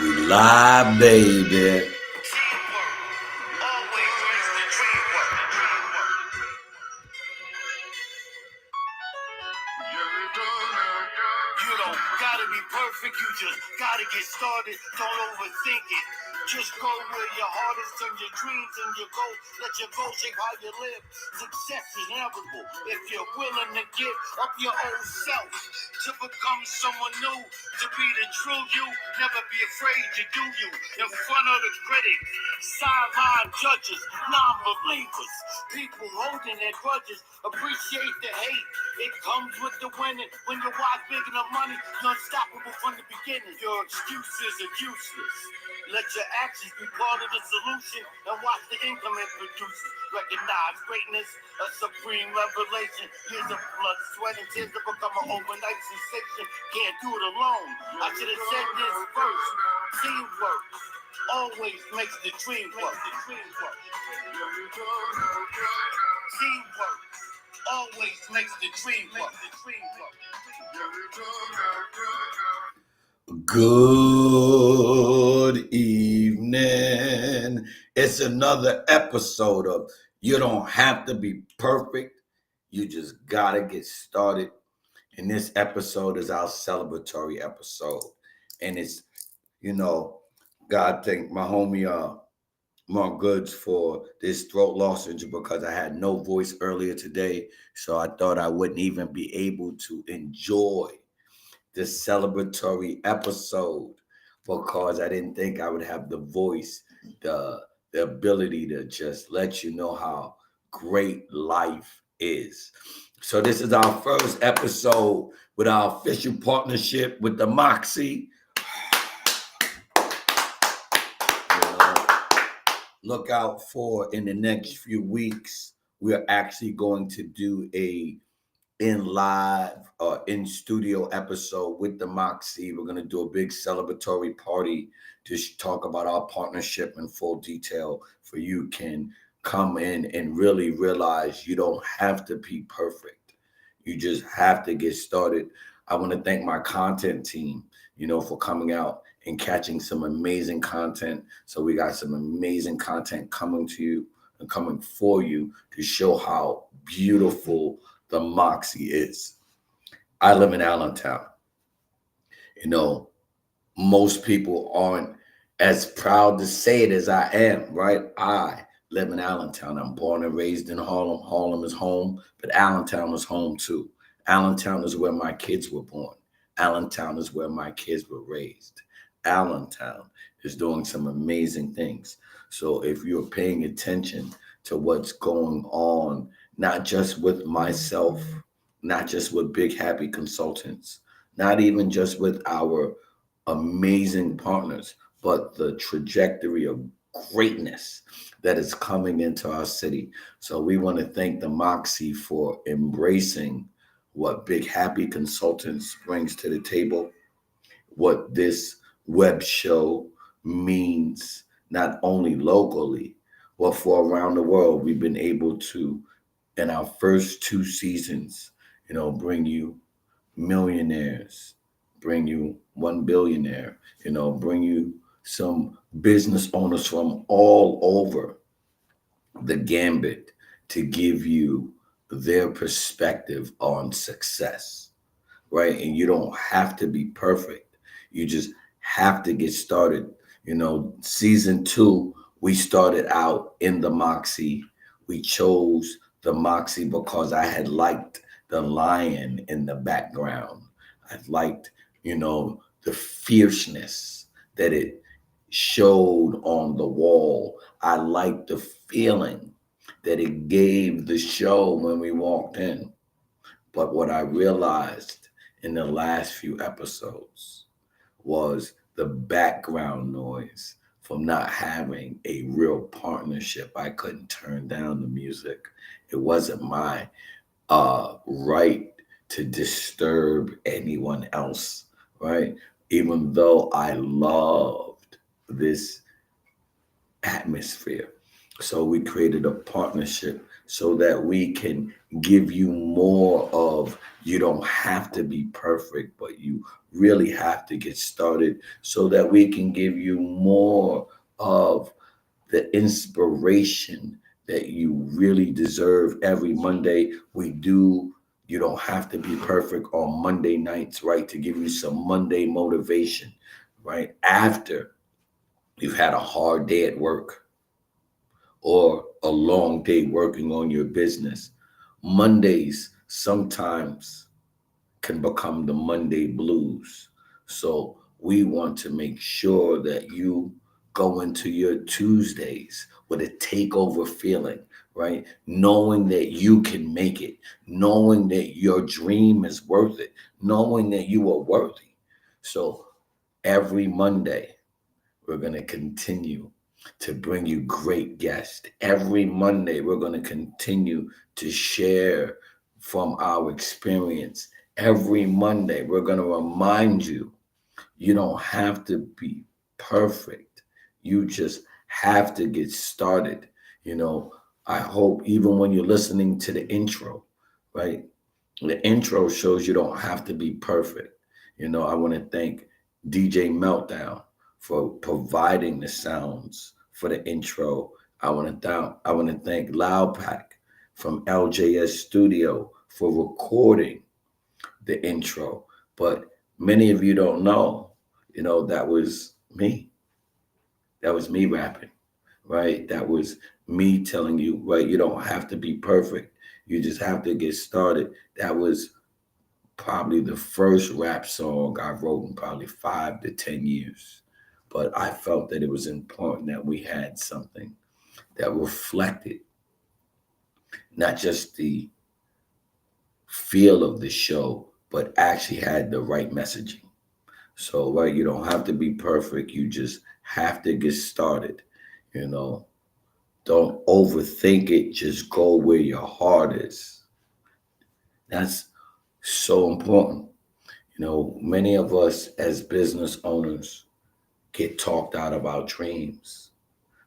We live, baby. Teamwork always makes the dream work. You don't gotta be perfect, you just gotta get started. Don't overthink it. Just go where your heart is, turn your dreams and your goals. Let your goals shape how you live. Success is inevitable if you're willing to give up your old self to become someone new, to be the true you. Never be afraid to do you in front of the critics, sideline judges, non-believers, people holding their grudges. Appreciate the hate. It comes with the winning. When your why's big enough money, you're unstoppable from the beginning. Your excuses are useless. Let your actions be part of the solution and watch the income it produces. Recognize greatness, a supreme revelation. Years of blood, sweat, and tears to become an overnight sensation. Can't do it alone. I should have said this first. Teamwork always makes the dream work. Teamwork always makes the dream work. Good evening. It's another episode of You Don't Have to Be Perfect. You just gotta get started. And this episode is our celebratory episode. And it's, God thank my homie Mark Goods for this throat lozenge because I had no voice earlier today. So I thought I wouldn't even be able to enjoy this celebratory episode because I didn't think I would have the voice, the ability to just let you know how great life is. So this is our first episode with our official partnership with the Moxie. Look out for in the next few weeks. We're actually going to do a in live or in studio episode with the Moxie. We're going to do a big celebratory party to talk about our partnership in full detail for you can come in and really realize you don't have to be perfect. You just have to get started. I want to thank my content team, for coming out and catching some amazing content. So we got some amazing content coming to you and coming for you to show how beautiful the Moxie is. I live in Allentown. Most people aren't as proud to say it as I am, right? I live in Allentown. I'm born and raised in Harlem. Harlem is home, but Allentown is home too. Allentown is where my kids were born. Allentown is where my kids were raised. Allentown is doing some amazing things. So if you're paying attention to what's going on, not just with myself, not just with Big Happy Consultants, not even just with our amazing partners, but the trajectory of greatness that is coming into our city. So we want to thank the Moxie for embracing what Big Happy Consultants brings to the table, what this web show means, not only locally, but for around the world. We've been able to, in our first two seasons, bring you millionaires, bring you one billionaire, bring you some business owners from all over the gambit to give you their perspective on success, right? And you don't have to be perfect. You just have to get started. Season two, we started out in the Moxie. We chose the Moxie because I had liked the lion in the background. I liked, the fierceness that it showed on the wall. I liked the feeling that it gave the show when we walked in. But what I realized in the last few episodes was the background noise from not having a real partnership. I couldn't turn down the music. It wasn't my right to disturb anyone else, right? Even though I loved this atmosphere. So we created a partnership so that we can give you more of, you don't have to be perfect, but you really have to get started, so that we can give you more of the inspiration that you really deserve every Monday. We do, you don't have to be perfect on Monday nights, right? To give you some Monday motivation, right? After you've had a hard day at work or a long day working on your business. Mondays sometimes can become the Monday blues. So we want to make sure that you go into your Tuesdays with a takeover feeling, right? Knowing that you can make it, knowing that your dream is worth it, knowing that you are worthy. So every Monday, we're going to continue to bring you great guests. Every Monday, we're going to continue to share from our experience. Every Monday, we're going to remind you, you don't have to be perfect. You just have to get started. You know, I hope even when you're listening to the intro, right? The intro shows you don't have to be perfect. You know, I want to thank DJ Meltdown for providing the sounds for the intro. I want to thank Loudpack from LJS Studio for recording the intro. But many of you don't know, you know, that was me. That was me rapping, right? That was me telling you, right? You don't have to be perfect. You just have to get started. That was probably the first rap song I wrote in probably 5 to 10 years. But I felt that it was important that we had something that reflected not just the feel of the show, but actually had the right messaging. So, right, you don't have to be perfect. You just have to get started. You know, don't overthink it. Just go where your heart is. That's so important. You know, many of us as business owners get talked out of our dreams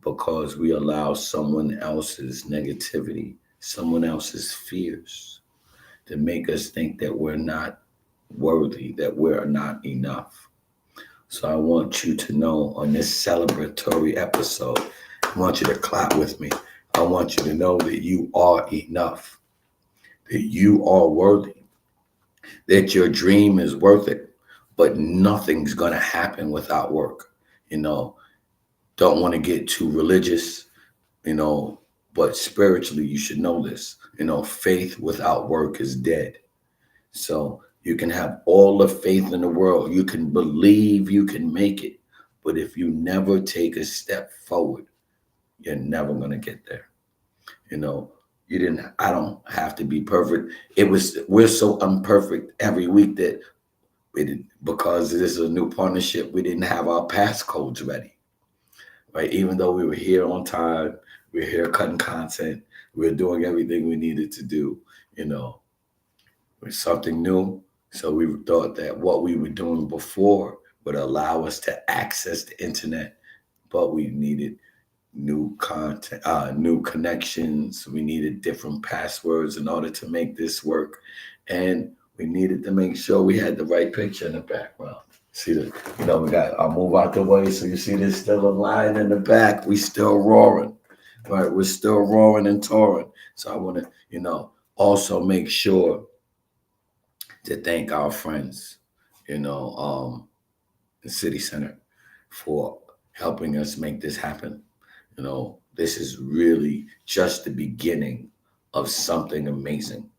because we allow someone else's negativity, someone else's fears to make us think that we're not worthy, that we're not enough. So I want you to know on this celebratory episode, I want you to clap with me. I want you to know that you are enough, that you are worthy, that your dream is worth it, but nothing's going to happen without work. You know, don't want to get too religious, you know, but spiritually, you should know this. You know, faith without work is dead. So you can have all the faith in the world. You can believe you can make it. But if you never take a step forward, you're never going to get there. You know, I don't have to be perfect. We're so imperfect every week that we didn't, because this is a new partnership, we didn't have our passcodes ready, right? Even though we were here on time, we were here cutting content, we were doing everything we needed to do, you know, with something new. So we thought that what we were doing before would allow us to access the internet, but we needed new content, new connections. We needed different passwords in order to make this work. And we needed to make sure we had the right picture in the background. See the, you know, we got, I'll move out the way. So you see there's still a line in the back. We still roaring, right? We're still roaring and touring. So I want to, you know, also make sure to thank our friends, you know, the city center for helping us make this happen. You know, this is really just the beginning of something amazing.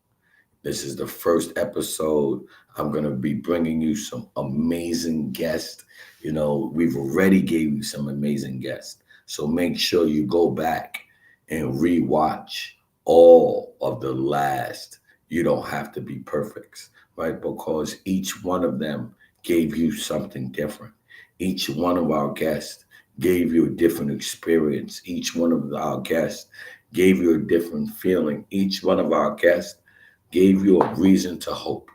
This is the first episode. I'm going to be bringing you some amazing guests. You know, we've already gave you some amazing guests. So make sure you go back and rewatch all of the last. You don't have to be perfect, right? Because each one of them gave you something different. Each one of our guests gave you a different experience. Each one of our guests gave you a different feeling. Each one of our guests gave you a reason to hope,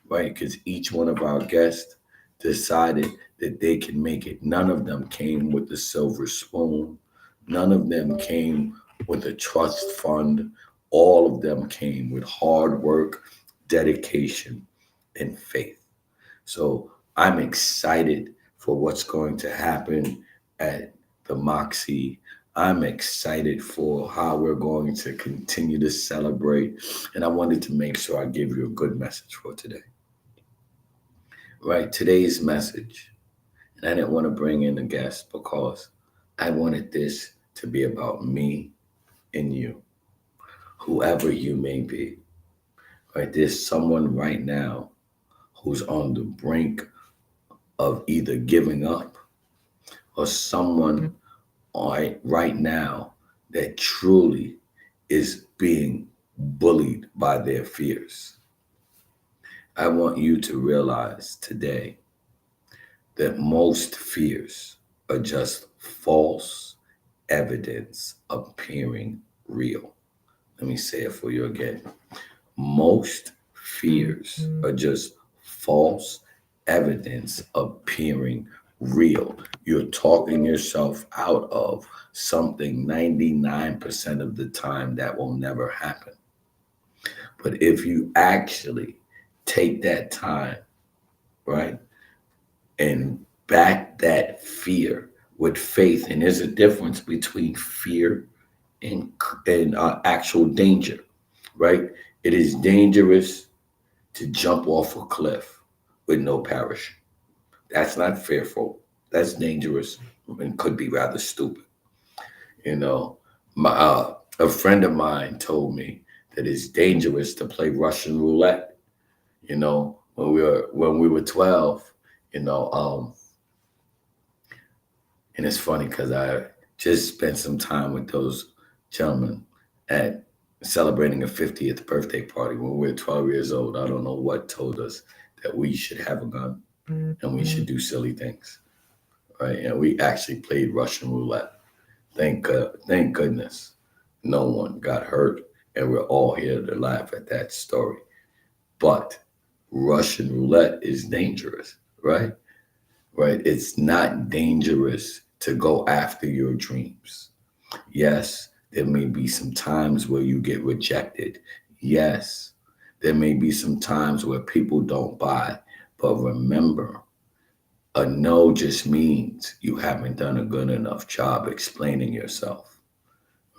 right? Because each one of our guests decided that they can make it. None of them came with the silver spoon. None of them came with a trust fund. All of them came with hard work, dedication, and faith. So I'm excited for what's going to happen at the Moxie. I'm excited for how we're going to continue to celebrate. And I wanted to make sure I give you a good message for today. Right? Today's message. And I didn't want to bring in a guest because I wanted this to be about me and you, whoever you may be. Right? There's someone right now who's on the brink of either giving up, or someone right now that truly is being bullied by their fears. I want you to realize today that most fears are just false evidence appearing real. Let me say it for you again. Most fears are just false evidence appearing real. You're talking yourself out of something 99% of the time that will never happen. But if you actually take that time, right, and back that fear with faith, and there's a difference between fear and, actual danger, right? It is dangerous to jump off a cliff with no parachute. That's not fearful. That's dangerous and could be rather stupid. You know, my a friend of mine told me that it's dangerous to play Russian roulette. When we were 12. You know, and it's funny because I just spent some time with those gentlemen at celebrating a 50th birthday party when we were 12 years old. I don't know what told us that we should have a gun and we should do silly things, right? And we actually played Russian roulette. Thank goodness, no one got hurt, and we're all here to laugh at that story. But Russian roulette is dangerous, right? Right? It's not dangerous to go after your dreams. Yes, there may be some times where you get rejected. Yes, there may be some times where people don't buy. But remember, a no just means you haven't done a good enough job explaining yourself,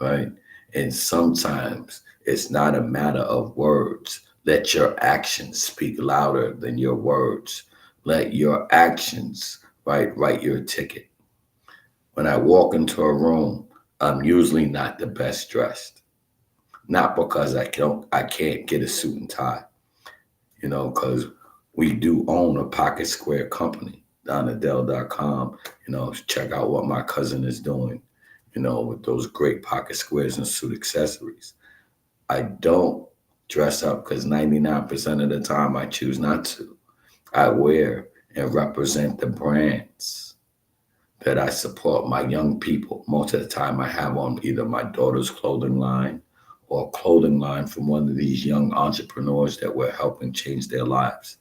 right? And sometimes it's not a matter of words. Let your actions speak louder than your words. Let your actions, right, write your ticket. When I walk into a room, I'm usually not the best dressed. Not because I can't get a suit and tie, because we do own a Pocket Square company, donadell.com. Check out what my cousin is doing, with those great pocket squares and suit accessories. I don't dress up because 99% of the time I choose not to. I wear and represent the brands that I support, my young people. Most of the time I have on either my daughter's clothing line or a clothing line from one of these young entrepreneurs that we're helping change their lives.